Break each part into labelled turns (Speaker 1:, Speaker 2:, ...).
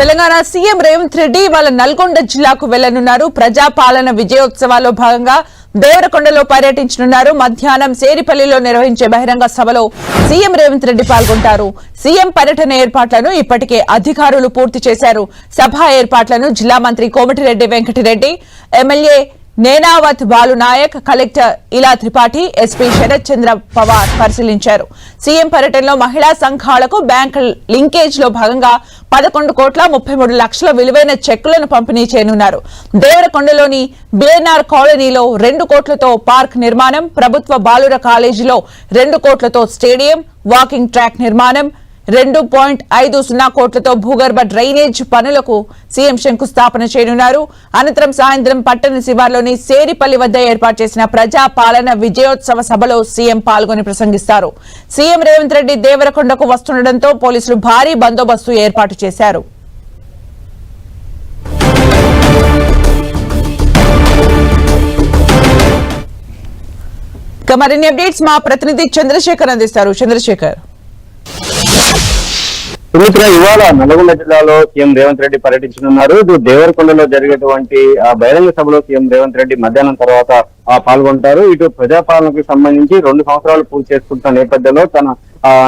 Speaker 1: Telangana CM Revanth Reddy వాళ్ళ నల్గొండ జిల్లాకు వెళ్లనున్నారు. ప్రజాపాలన విజయోత్సవాల్లో భాగంగా దేవరకొండలో పర్యటించనున్నారు. మధ్యాహ్నం సేరిపల్లిలో నిర్వహించే బహిరంగ సభలో సీఎం రేవంత్ రెడ్డి పాల్గొంటారు. సీఎం పర్యటన ఏర్పాట్లను ఇప్పటికే అధికారులు పూర్తి చేశారు. సభ ఏర్పాట్లను జిల్లా మంత్రి కోమటిరెడ్డి వెంకటరెడ్డి, ఎమ్మెల్యే నేనావత్ బాలు నాయక్, కలెక్టర్ ఇలా త్రిపాఠి, ఎస్పీ శరత్ చంద్ర పవార్ పరిశీలించారు. సీఎం పర్యటనలో మహిళా సంఘాలకు బ్యాంక్ లింకేజ్ లో భాగంగా 11,33,00,000 విలువైన చెక్కులను పంపిణీ చేయనున్నారు. దేవరకొండలోని బిఎన్ఆర్ కాలనీలో 2 కోట్లతో పార్క్ నిర్మాణం, ప్రభుత్వ బాలుర కాలేజీలో 2 కోట్లతో స్టేడియం, వాకింగ్ ట్రాక్ నిర్మాణం, 2.50 కోట్లతో భూగర్భ డ్రైనేజ్ పనులకు సీఎం శంకుస్థాపన చేయనున్నారు. అనంతరం సాయంత్రం పట్టణ శివార్లోని సేరిపల్లి వద్ద ఏర్పాటు చేసిన ప్రజా పాలన విజయోత్సవ సభలో సీఎం పాల్గొని ప్రసంగిస్తారు. సీఎం రేవంత్ రెడ్డి దేవరకొండకు వస్తుండటంతో పోలీసులు భారీ బందోబస్తు ఏర్పాటు చేశారు. మరిన్ని అప్డేట్స్ మా ప్రతినిధి చంద్రశేఖర్ అందిస్తారు. చంద్రశేఖర్,
Speaker 2: సుమిత్ర, ఇవాళ నల్గొండ జిల్లాలో సీఎం రేవంత్ రెడ్డి పర్యటించనున్నారు. దేవరకొండలో జరిగేటువంటి బహిరంగ సభలో సీఎం రేవంత్ రెడ్డి మధ్యాహ్నం తర్వాత పాల్గొంటారు. ఇటు ప్రజాపాలనకు సంబంధించి 2 సంవత్సరాలు పూర్తి చేసుకుంటున్న నేపథ్యంలో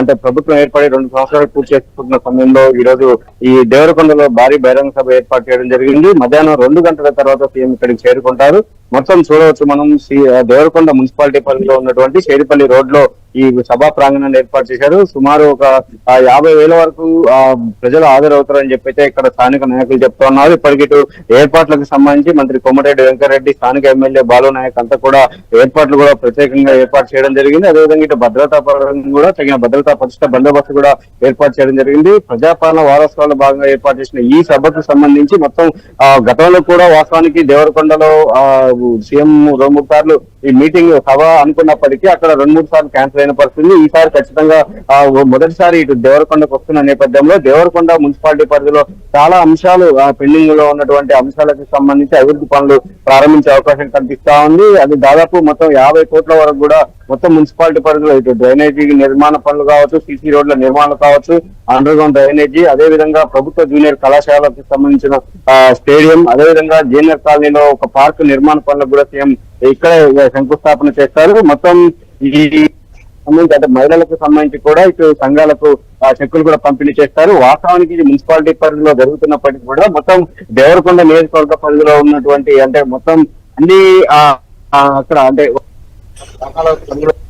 Speaker 2: అంటే ప్రభుత్వం ఏర్పడి 2 సంవత్సరాలు పూర్తి చేసుకుంటున్న సమయంలో ఈ రోజు ఈ దేవరకొండలో భారీ బహిరంగ సభ ఏర్పాటు చేయడం జరిగింది. మధ్యాహ్నం 2 గంటల తర్వాత సీఎం ఇక్కడికి చేరుకుంటారు. మొత్తం చూడవచ్చు మనం దేవరకొండ మున్సిపాలిటీ పరిధిలో ఉన్నటువంటి చేరిపల్లి రోడ్ లో ఈ సభా ప్రాంగణాన్ని ఏర్పాటు చేశారు. సుమారు ఒక 50,000 వరకు ప్రజలు హాజరవుతారని చెప్పైతే ఇక్కడ స్థానిక నాయకులు చెప్తా ఉన్నారు. ఇప్పటికి ఏర్పాట్లకు సంబంధించి మంత్రి కోమటిరెడ్డి వెంకటరెడ్డి, స్థానిక ఎమ్మెల్యే బాలు నాయక్ అంతా కూడా ఏర్పాట్లు కూడా ప్రత్యేకంగా ఏర్పాటు చేయడం జరిగింది. అదేవిధంగా ఇటు భద్రతా పరంగా కూడా తగిన భద్రతా పరిస్థితి బందోబస్తు కూడా ఏర్పాటు చేయడం జరిగింది. ప్రజాపాలన వారోత్సవాల్లో భాగంగా ఏర్పాటు చేసిన ఈ సభకు సంబంధించి మొత్తం గతంలో కూడా వాస్తవానికి దేవరకొండలో సీఎం 2-3 సార్లు ఈ మీటింగ్ సభ అనుకున్నప్పటికీ అక్కడ 2-3 సార్లు క్యాన్సిల్ అయిన పరిస్థితి. ఈసారి ఖచ్చితంగా మొదటిసారి ఇటు దేవరకొండకు వస్తున్న నేపథ్యంలో దేవరకొండ మున్సిపాలిటీ పరిధిలో చాలా అంశాలు పెండింగ్ లో ఉన్నటువంటి అంశాలకు సంబంధించి అభివృద్ధి పనులు ప్రారంభించే అవకాశం కనిపిస్తా ఉంది. అది దాదాపు మొత్తం 50 కోట్ల వరకు కూడా మొత్తం మున్సిపాలిటీ పరిధిలో ఇటు డ్రైనేజీ నిర్మాణ పనులు కావచ్చు, సీసీ రోడ్ల నిర్మాణాలు కావచ్చు, అండర్ గ్రౌండ్ డ్రైనేజీ, అదేవిధంగా ప్రభుత్వ జూనియర్ కళాశాలకు సంబంధించిన స్టేడియం, అదేవిధంగా జూనియర్ కాలనీలో ఒక పార్క్ నిర్మాణ పనులకు కూడా సీఎం ఇక్కడే శంకుస్థాపన చేస్తారు. మొత్తం ఈ సంబంధించి అంటే మహిళలకు సంబంధించి కూడా ఇటు సంఘాలకు చెక్కులు కూడా పంపిణీ చేస్తారు. వాస్తవానికి ఇది మున్సిపాలిటీ పరిధిలో జరుగుతున్నప్పటికీ కూడా మొత్తం దేవరకొండ నియోజకవర్గ పరిధిలో ఉన్నటువంటి అంటే మొత్తం అన్ని అక్కడ అంటే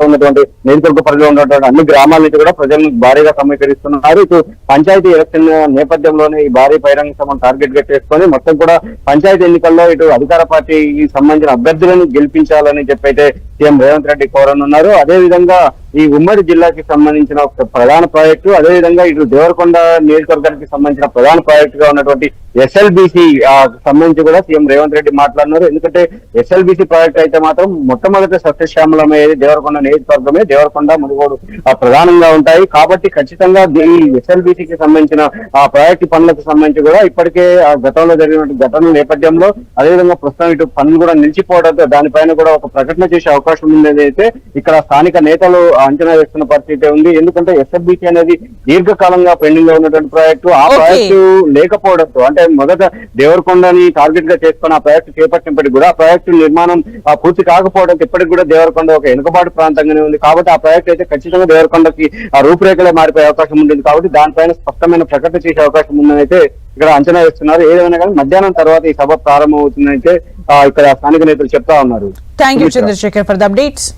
Speaker 2: ఉన్నటువంటి నియోజకవర్గ పరిధిలో ఉన్నటువంటి అన్ని గ్రామాల నుంచి కూడా ప్రజలను భారీగా సమీకరిస్తున్నారు. ఇటు పంచాయతీ ఎలక్షన్ నేపథ్యంలోనే ఈ భారీ బహిరంగ సభను టార్గెట్ గా చేసుకొని మొత్తం కూడా పంచాయతీ ఎన్నికల్లో ఇటు అధికార పార్టీకి సంబంధించిన అభ్యర్థులను గెలిపించాలని చెప్పైతే సీఎం రేవంత్ రెడ్డి కోరనున్నారు. అదేవిధంగా ఈ ఉమ్మడి జిల్లాకి సంబంధించిన ఒక ప్రధాన ప్రాజెక్టు, అదేవిధంగా ఇటు దేవరకొండ నియోజకవర్గానికి సంబంధించిన ప్రధాన ప్రాజెక్టు గా ఉన్నటువంటి ఎస్ఎల్బిసి సంబంధించి కూడా సీఎం రేవంత్ రెడ్డి మాట్లాడినారు. ఎందుకంటే ఎస్ఎల్బిసి ప్రాజెక్ట్ అయితే మాత్రం మొట్టమొదటి సస్యశ్యామలమయ్యేది దేవరకొండ నియోజకవర్గమే. దేవరకొండ, మునుగోడు ప్రధానంగా ఉంటాయి. కాబట్టి ఖచ్చితంగా ఈ ఎస్ఎల్బిసికి సంబంధించిన ఆ ప్రాజెక్టు పనులకు సంబంధించి కూడా ఇప్పటికే గతంలో జరిగిన ఘటనల నేపథ్యంలో అదేవిధంగా ప్రస్తుతం ఇటు పనులు కూడా నిలిచిపోవడంతో దానిపైన కూడా ఒక ప్రకటన చేసే అవకాశం ఉంది. అయితే ఇక్కడ స్థానిక నేతలు అంచనా వేస్తున్న పరిస్థితి ఉంది. ఎందుకంటే ఎస్ఎల్బిసి అనేది దీర్ఘకాలంగా పెండింగ్ లో ఉన్నటువంటి ప్రాజెక్టు. ఆ ప్రాజెక్టు లేకపోవడంతో అంటే మొదట దేవరకొండని టార్గెట్ గా చేసుకుని ఆ ప్రాజెక్టు చేపట్టినప్పటికీ కూడా ఆ ప్రాజెక్టు నిర్మాణం పూర్తి కాకపోవడంతో ఇప్పటికి కూడా దేవరకొండ ఒక వెనుకబాటు ప్రాంతంగానే ఉంది. కాబట్టి ఆ ప్రాజెక్ట్ అయితే ఖచ్చితంగా దేవరకొండకి ఆ రూపురేఖలే మారిపోయే అవకాశం ఉంటుంది. కాబట్టి దానిపైన స్పష్టమైన ప్రకటన చేసే అవకాశం ఉందని అయితే ఇక్కడ అంచనా వేస్తున్నారు. ఏదైనా కానీ మధ్యాహ్నం తర్వాత ఈ సభ ప్రారంభమవుతుందంటే ఇక్కడ స్థానిక నేతలు చెప్తా ఉన్నారు.
Speaker 1: Thank you Chandrashekar for the updates.